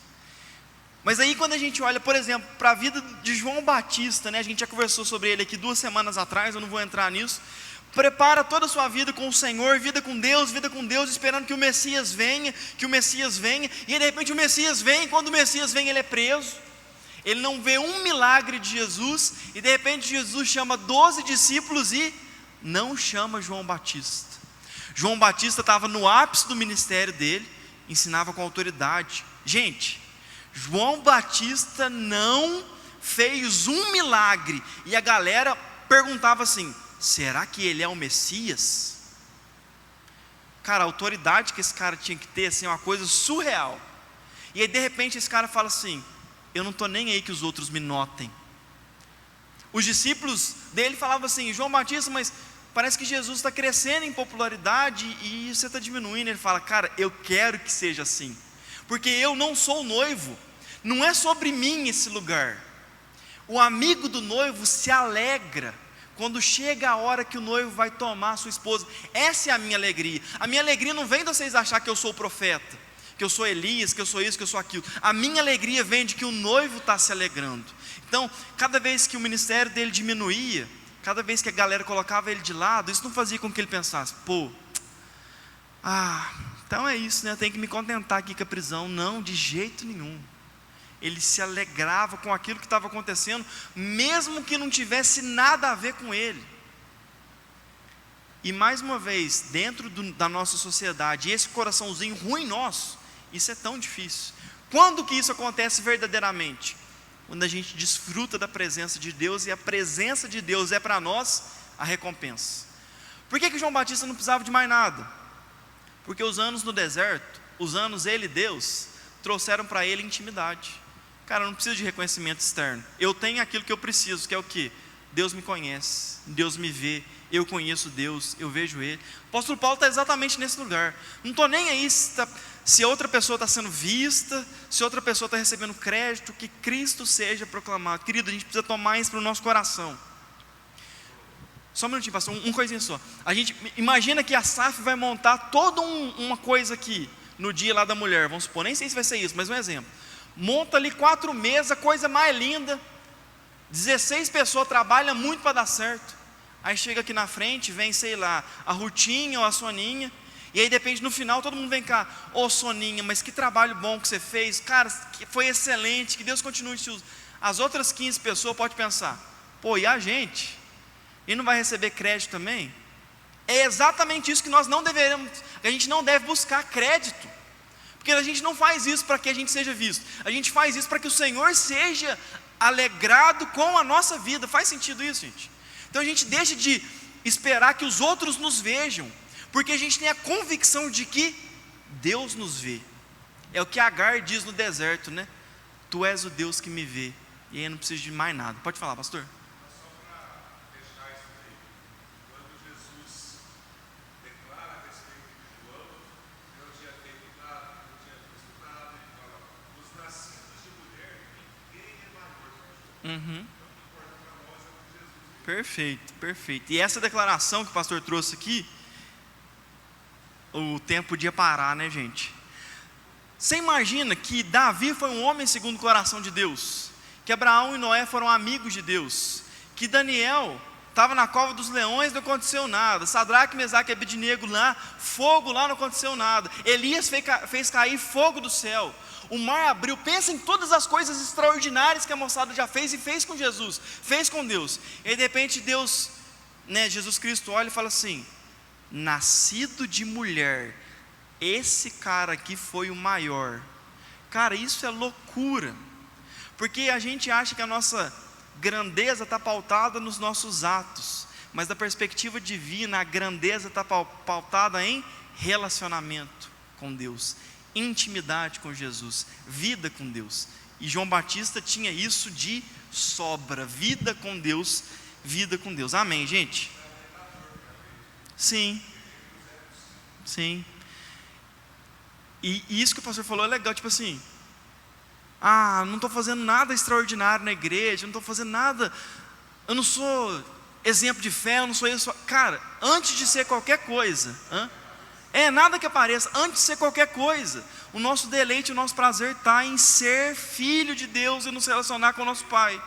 Mas aí quando a gente olha, por exemplo, para a vida de João Batista, né? A gente já conversou sobre ele aqui 2 semanas atrás, eu não vou entrar nisso. Prepara toda a sua vida com o Senhor, vida com Deus, esperando que o Messias venha, e de repente o Messias vem, e quando o Messias vem ele é preso. Ele não vê um milagre de Jesus, e de repente Jesus chama 12 discípulos e não chama João Batista. João Batista estava no ápice do ministério dele, ensinava com autoridade. Gente, João Batista não fez um milagre, e a galera perguntava assim, será que ele é o Messias? Cara, a autoridade que esse cara tinha que ter, assim, é uma coisa surreal. E aí de repente esse cara fala assim, eu não estou nem aí que os outros me notem. Os discípulos dele falavam assim, João Batista, mas parece que Jesus está crescendo em popularidade e você está diminuindo. Ele fala, cara, eu quero que seja assim, porque eu não sou o noivo, não é sobre mim esse lugar. O amigo do noivo se alegra quando chega a hora que o noivo vai tomar a sua esposa. Essa é a minha alegria. A minha alegria não vem de vocês achar que eu sou o profeta, que eu sou Elias, que eu sou isso, que eu sou aquilo. A minha alegria vem de que o noivo está se alegrando. Então, cada vez que o ministério dele diminuía, cada vez que a galera colocava ele de lado, isso não fazia com que ele pensasse, pô, então é isso, né? Eu tenho que me contentar aqui com a prisão. Não, de jeito nenhum. Ele se alegrava com aquilo que estava acontecendo, mesmo que não tivesse nada a ver com ele. E mais uma vez, dentro da nossa sociedade, esse coraçãozinho ruim nosso, isso é tão difícil. Quando que isso acontece verdadeiramente? Quando a gente desfruta da presença de Deus, e a presença de Deus é para nós a recompensa. Por que João Batista não precisava de mais nada? Porque os anos no deserto, os anos ele e Deus, trouxeram para ele intimidade. Cara, eu não preciso de reconhecimento externo, eu tenho aquilo que eu preciso, que é o quê? Deus me conhece, Deus me vê, eu conheço Deus, eu vejo Ele. O apóstolo Paulo está exatamente nesse lugar. Não estou nem aí se outra pessoa está sendo vista, se outra pessoa está recebendo crédito, que Cristo seja proclamado. Querido, a gente precisa tomar isso para o nosso coração. Só um minutinho, pastor, uma coisinha só. A gente imagina que a SAF vai montar toda uma coisa aqui, no dia lá da mulher, vamos supor, nem sei se vai ser isso, mas um exemplo. Monta ali 4 mesas, coisa mais linda, 16 pessoas, trabalham muito para dar certo. Aí chega aqui na frente, vem, sei lá, a Rutinha ou a Soninha, e aí depende, no final todo mundo vem cá, ô Soninha, mas que trabalho bom que você fez, cara, que foi excelente, que Deus continue te usando. As outras 15 pessoas podem pensar, pô, e a gente? E não vai receber crédito também? É exatamente isso que nós não deveremos, a gente não deve buscar crédito, porque a gente não faz isso para que a gente seja visto, a gente faz isso para que o Senhor seja alegrado com a nossa vida. Faz sentido isso, gente? Então a gente deixa de esperar que os outros nos vejam, porque a gente tem a convicção de que Deus nos vê. É o que Agar diz no deserto, né? Tu és o Deus que me vê, e aí eu não preciso de mais nada. Pode falar, pastor. Perfeito, perfeito. E essa declaração que o pastor trouxe aqui, o tempo podia parar, né, gente? Você imagina que Davi foi um homem segundo o coração de Deus, que Abraão e Noé foram amigos de Deus, que Daniel estava na cova dos leões, não aconteceu nada. Sadraque, Mesaque e Abednego lá, fogo lá, não aconteceu nada. Elias fez cair fogo do céu. O mar abriu. Pensa em todas as coisas extraordinárias que a moçada já fez, e fez com Jesus, fez com Deus. E aí, de repente Deus, né, Jesus Cristo olha e fala assim, nascido de mulher, esse cara aqui foi o maior. Cara, isso é loucura, porque a gente acha que a nossa grandeza está pautada nos nossos atos, mas da perspectiva divina, a grandeza está pautada em relacionamento com Deus, intimidade com Jesus, vida com Deus. E João Batista tinha isso de sobra, vida com Deus, vida com Deus. Amém, gente? Sim, sim. E isso que o pastor falou é legal, tipo assim, não estou fazendo nada extraordinário na igreja, não estou fazendo nada, eu não sou exemplo de fé, eu não sou isso. Cara, antes de ser qualquer coisa, nada que apareça, antes de ser qualquer coisa, o nosso deleite, o nosso prazer está em ser filho de Deus e nos relacionar com o nosso Pai.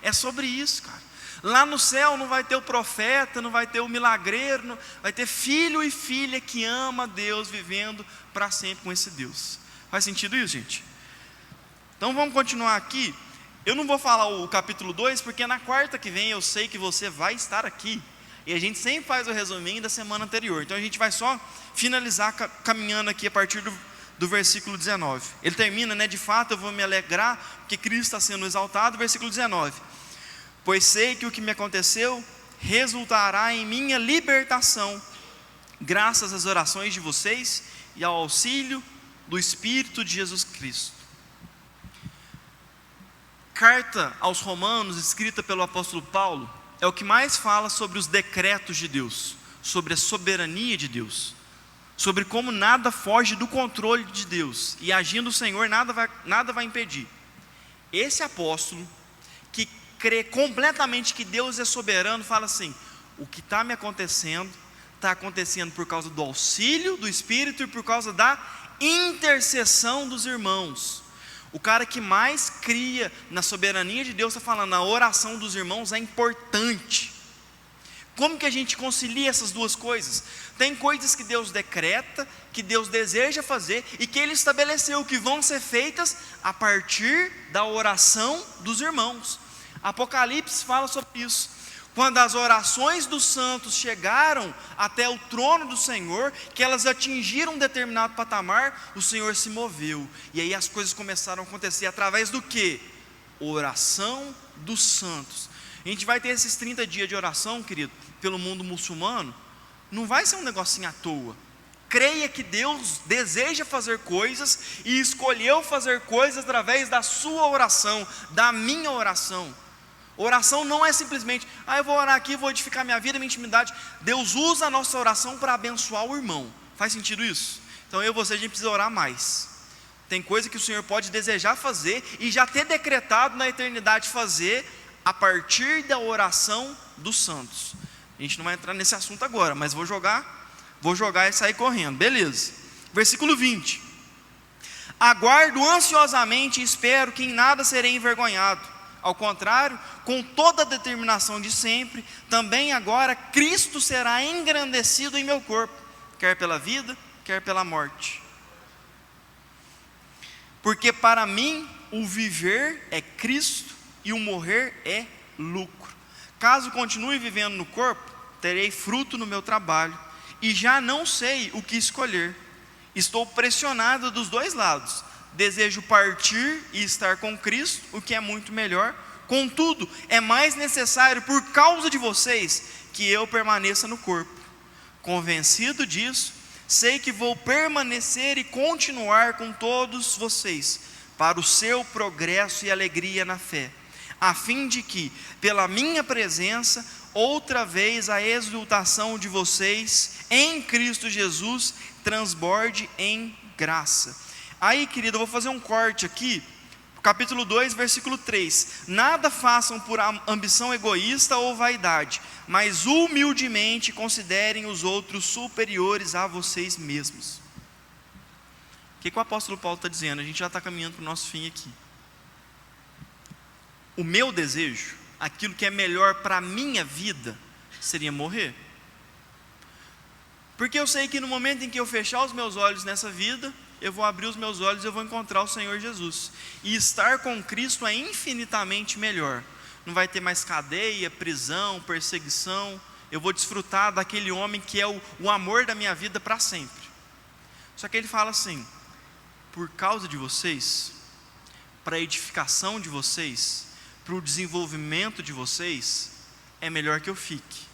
É sobre isso, cara. Lá no céu não vai ter o profeta, não vai ter o milagreiro, vai ter filho e filha que ama a Deus, vivendo para sempre com esse Deus. Faz sentido isso, gente? Então vamos continuar aqui. Eu não vou falar o capítulo 2, porque na quarta que vem eu sei que você vai estar aqui. E a gente sempre faz o resuminho da semana anterior. Então a gente vai só finalizar caminhando aqui a partir do versículo 19. Ele termina, de fato eu vou me alegrar, porque Cristo está sendo exaltado. Versículo 19: pois sei que o que me aconteceu resultará em minha libertação, graças às orações de vocês e ao auxílio do Espírito de Jesus Cristo. Carta aos Romanos, escrita pelo apóstolo Paulo, é o que mais fala sobre os decretos de Deus, sobre a soberania de Deus, sobre como nada foge do controle de Deus, e agindo o Senhor nada vai impedir. Esse apóstolo, que crê completamente que Deus é soberano, fala assim: o que está me acontecendo, está acontecendo por causa do auxílio do Espírito e por causa da intercessão dos irmãos. O cara que mais cria na soberania de Deus está falando, a oração dos irmãos é importante. Como que a gente concilia essas duas coisas? Tem coisas que Deus decreta, que Deus deseja fazer, e que Ele estabeleceu que vão ser feitas a partir da oração dos irmãos. Apocalipse fala sobre isso. Quando as orações dos santos chegaram até o trono do Senhor, que elas atingiram um determinado patamar, o Senhor se moveu, e aí as coisas começaram a acontecer através do quê? Oração dos santos. A gente vai ter esses 30 dias de oração, querido, pelo mundo muçulmano. Não vai ser um negocinho à toa. Creia que Deus deseja fazer coisas e escolheu fazer coisas através da sua oração, da minha oração. Oração não é simplesmente, eu vou orar aqui, vou edificar minha vida, minha intimidade. Deus usa a nossa oração para abençoar o irmão. Faz sentido isso? Então eu e você, a gente precisa orar mais. Tem coisa que o Senhor pode desejar fazer e já ter decretado na eternidade fazer a partir da oração dos santos. A gente não vai entrar nesse assunto agora, mas vou jogar e sair correndo, beleza. Versículo 20: aguardo ansiosamente e espero que em nada serei envergonhado. Ao contrário, com toda a determinação de sempre, também agora Cristo será engrandecido em meu corpo, quer pela vida, quer pela morte. Porque para mim o viver é Cristo e o morrer é lucro. Caso continue vivendo no corpo, terei fruto no meu trabalho e já não sei o que escolher. Estou pressionado dos dois lados. Desejo partir e estar com Cristo, o que é muito melhor. Contudo, é mais necessário por causa de vocês que eu permaneça no corpo. Convencido disso, sei que vou permanecer e continuar com todos vocês para o seu progresso e alegria na fé, a fim de que, pela minha presença, outra vez a exultação de vocês em Cristo Jesus transborde em graça. Aí, querido, eu vou fazer um corte aqui, capítulo 2, versículo 3. Nada façam por ambição egoísta ou vaidade, mas humildemente considerem os outros superiores a vocês mesmos. O que o apóstolo Paulo está dizendo? A gente já está caminhando para o nosso fim aqui. O meu desejo, aquilo que é melhor para a minha vida, seria morrer. Porque eu sei que no momento em que eu fechar os meus olhos nessa vida, eu vou abrir os meus olhos e eu vou encontrar o Senhor Jesus. E estar com Cristo é infinitamente melhor. Não vai ter mais cadeia, prisão, perseguição. Eu vou desfrutar daquele homem que é o amor da minha vida para sempre. Só que ele fala assim: por causa de vocês, para a edificação de vocês, para o desenvolvimento de vocês, é melhor que eu fique,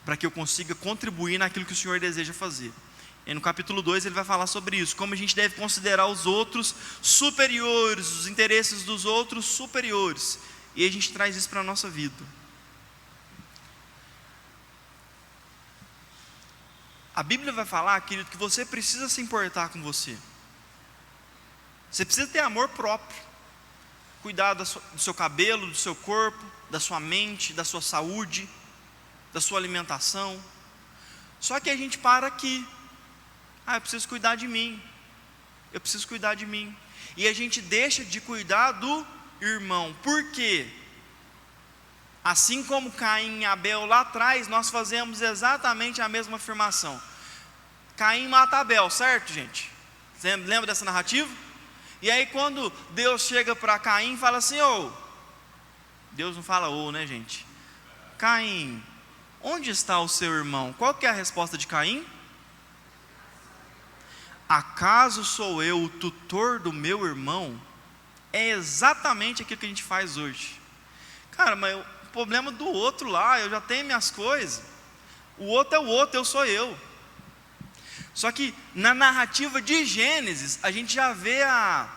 para que eu consiga contribuir naquilo que o Senhor deseja fazer. E no capítulo 2 ele vai falar sobre isso, como a gente deve considerar os outros superiores, os interesses dos outros superiores, e a gente traz isso para a nossa vida. A Bíblia vai falar, querido, que você precisa se importar com você. Você precisa ter amor próprio. cuidar do seu cabelo, do seu corpo, da sua mente, da sua saúde, da sua alimentação. Só que a gente para aqui. Eu preciso cuidar de mim. Eu preciso cuidar de mim. E a gente deixa de cuidar do irmão. Por quê? Assim como Caim e Abel lá atrás, nós fazemos exatamente a mesma afirmação. Caim mata Abel, certo, gente? Você lembra dessa narrativa? E aí quando Deus chega para Caim e fala assim, Deus não fala né, gente? Caim, onde está o seu irmão? Qual que é a resposta de Caim? Acaso sou eu o tutor do meu irmão? É exatamente aquilo que a gente faz hoje. Cara, mas o problema do outro lá, eu já tenho minhas coisas. O outro é o outro, eu sou eu. Só que na narrativa de Gênesis, a gente já vê a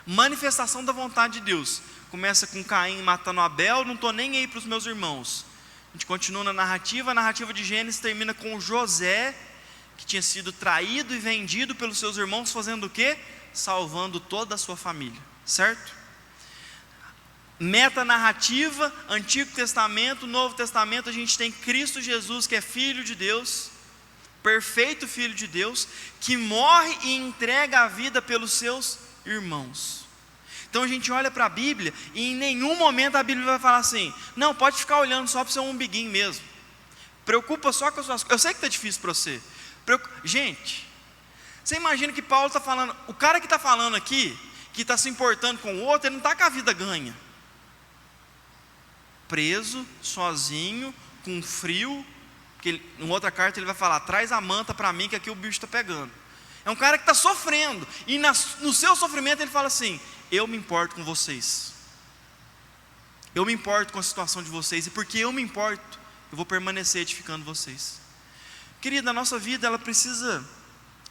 manifestação da vontade de Deus. Começa com Caim matando Abel, não estou nem aí para os meus irmãos. A gente continua na narrativa, a narrativa de Gênesis termina com José, que tinha sido traído e vendido pelos seus irmãos, fazendo o quê? Salvando toda a sua família, certo? Metanarrativa, Antigo Testamento, Novo Testamento, a gente tem Cristo Jesus, que é Filho de Deus, perfeito Filho de Deus, que morre e entrega a vida pelos seus irmãos. Então a gente olha para a Bíblia e em nenhum momento a Bíblia vai falar assim, não, pode ficar olhando só para o seu umbiguinho mesmo, preocupa só com as suas coisas. Eu sei que está difícil para você. Gente, você imagina que Paulo está falando, o cara que está falando aqui, que está se importando com o outro, ele não está com a vida ganha, preso, sozinho, com frio, porque em outra carta ele vai falar, traz a manta para mim que aqui o bicho está pegando. É um cara que está sofrendo, e no seu sofrimento ele fala assim, eu me importo com vocês, eu me importo com a situação de vocês, e porque eu me importo, eu vou permanecer edificando vocês. Querida, a nossa vida, ela precisa,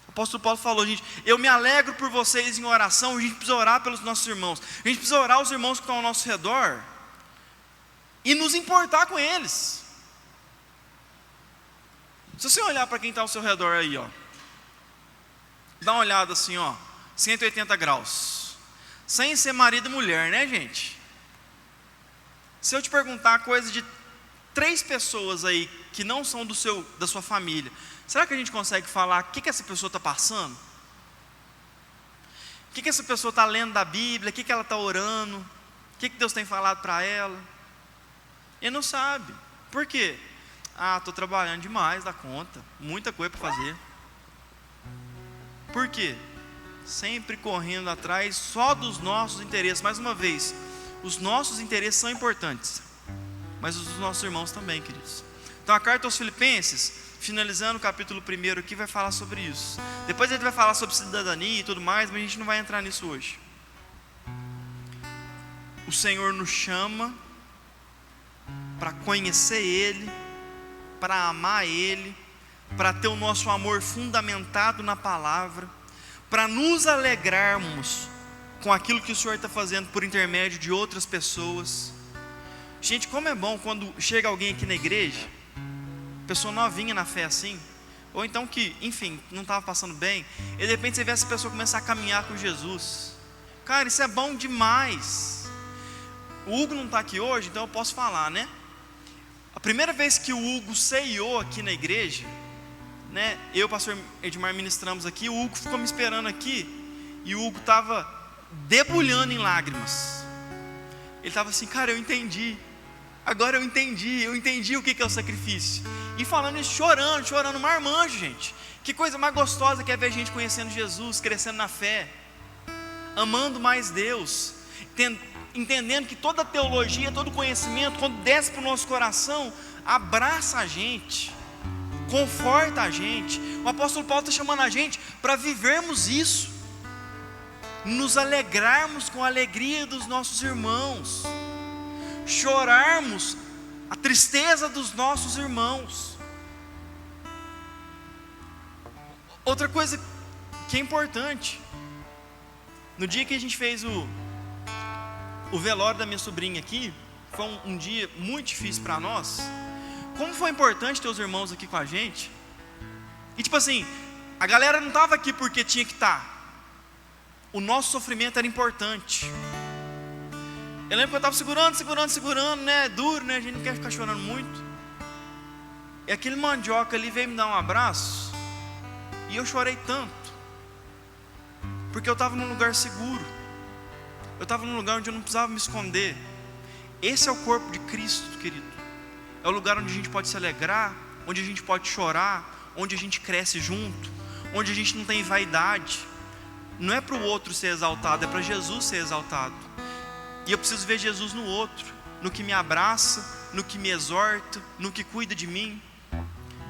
o apóstolo Paulo falou, gente, eu me alegro por vocês em oração, a gente precisa orar pelos nossos irmãos, a gente precisa orar os irmãos que estão ao nosso redor, e nos importar com eles. Se você olhar para quem está ao seu redor aí, dá uma olhada assim, 180 graus, sem ser marido e mulher, né, gente? Se eu te perguntar coisa de 3 pessoas aí, que não são da sua família, será que a gente consegue falar o que essa pessoa está passando? O que essa pessoa está lendo da Bíblia, o que ela está orando, o que Deus tem falado para ela? Ele não sabe. Por quê? Estou trabalhando demais da conta, muita coisa para fazer. Por quê? Sempre correndo atrás só dos nossos interesses. Mais uma vez, os nossos interesses são importantes, mas os dos nossos irmãos também, queridos. Então a carta aos Filipenses, finalizando o capítulo 1 aqui, vai falar sobre isso. Depois ele vai falar sobre cidadania e tudo mais, mas a gente não vai entrar nisso hoje. O Senhor nos chama para conhecer Ele, para amar Ele, para ter o nosso amor fundamentado na palavra, para nos alegrarmos com aquilo que o Senhor está fazendo por intermédio de outras pessoas. Gente, como é bom quando chega alguém aqui na igreja, pessoa novinha na fé assim, ou então que, enfim, não estava passando bem, e de repente você vê essa pessoa começar a caminhar com Jesus. Cara, isso é bom demais. O Hugo não está aqui hoje, então eu posso falar, né? A primeira vez que o Hugo ceiou aqui na igreja, né, eu e o pastor Edmar ministramos aqui, o Hugo ficou me esperando aqui, e o Hugo estava debulhando em lágrimas. Ele estava assim, cara, eu entendi, agora eu entendi o que é o sacrifício. E falando isso, chorando, marmanjo, gente. Que coisa mais gostosa que é ver gente conhecendo Jesus, crescendo na fé, amando mais Deus, entendendo que toda a teologia, todo conhecimento, quando desce para o nosso coração, abraça a gente, conforta a gente. O apóstolo Paulo está chamando a gente para vivermos isso, nos alegrarmos com a alegria dos nossos irmãos, chorarmos a tristeza dos nossos irmãos. Outra coisa que é importante, no dia que a gente fez o velório da minha sobrinha aqui, foi um dia muito difícil para nós. Como foi importante ter os irmãos aqui com a gente. E tipo assim, a galera não estava aqui porque tinha que estar. o nosso sofrimento era importante. Eu lembro que eu estava segurando, né? É duro, né? A gente não quer ficar chorando muito. E aquele mandioca ali veio me dar um abraço. E eu chorei tanto. Porque eu estava num lugar seguro. Eu estava num lugar onde eu não precisava me esconder. Esse é o corpo de Cristo, querido. É o lugar onde a gente pode se alegrar, onde a gente pode chorar, onde a gente cresce junto, onde a gente não tem vaidade. Não é para o outro ser exaltado, é para Jesus ser exaltado. E eu preciso ver Jesus no outro, no que me abraça, no que me exorta, no que cuida de mim.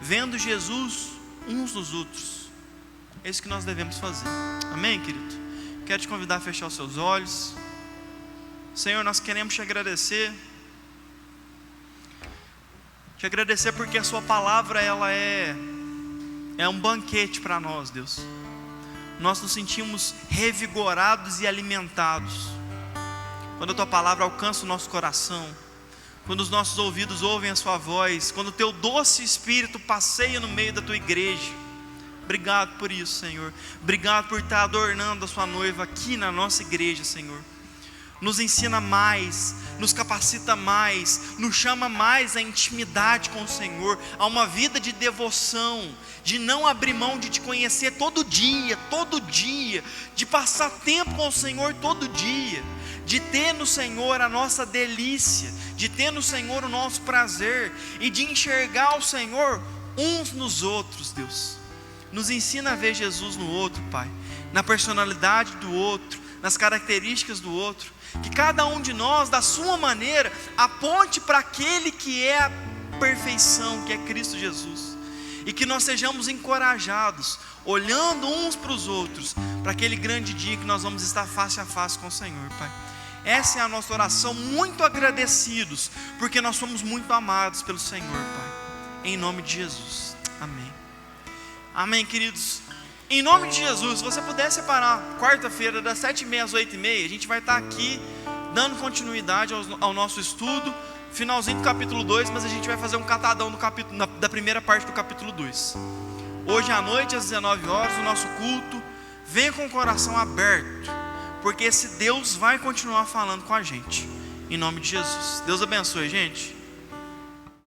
Vendo Jesus uns nos outros. É isso que nós devemos fazer. Amém, querido? Quero te convidar a fechar os seus olhos. Senhor, nós queremos te agradecer. Te agradecer porque a sua palavra, ela é um banquete para nós, Deus. Nós nos sentimos revigorados e alimentados quando a tua palavra alcança o nosso coração, quando os nossos ouvidos ouvem a sua voz, quando o teu doce Espírito passeia no meio da tua igreja. Obrigado por isso, Senhor. Obrigado por estar adornando a sua noiva aqui na nossa igreja, Senhor. Nos ensina mais, nos capacita mais, nos chama mais à intimidade com o Senhor, a uma vida de devoção, de não abrir mão de te conhecer todo dia, de passar tempo com o Senhor todo dia, de ter no Senhor a nossa delícia, de ter no Senhor o nosso prazer e de enxergar o Senhor uns nos outros, Deus. Nos ensina a ver Jesus no outro, Pai, na personalidade do outro, nas características do outro. Que cada um de nós, da sua maneira, aponte para aquele que é a perfeição, que é Cristo Jesus. E que nós sejamos encorajados, olhando uns para os outros, para aquele grande dia que nós vamos estar face a face com o Senhor, Pai. Essa é a nossa oração, muito agradecidos, porque nós somos muito amados pelo Senhor, Pai. Em nome de Jesus, amém. Amém, queridos. Em nome de Jesus, se você puder separar quarta-feira das 7h30 às 8h30, a gente vai estar aqui dando continuidade ao nosso estudo, finalzinho do capítulo 2, mas a gente vai fazer um catadão da primeira parte do capítulo 2. Hoje à noite, às 19 horas, o nosso culto. Venha com o coração aberto, porque esse Deus vai continuar falando com a gente. Em nome de Jesus. Deus abençoe, gente.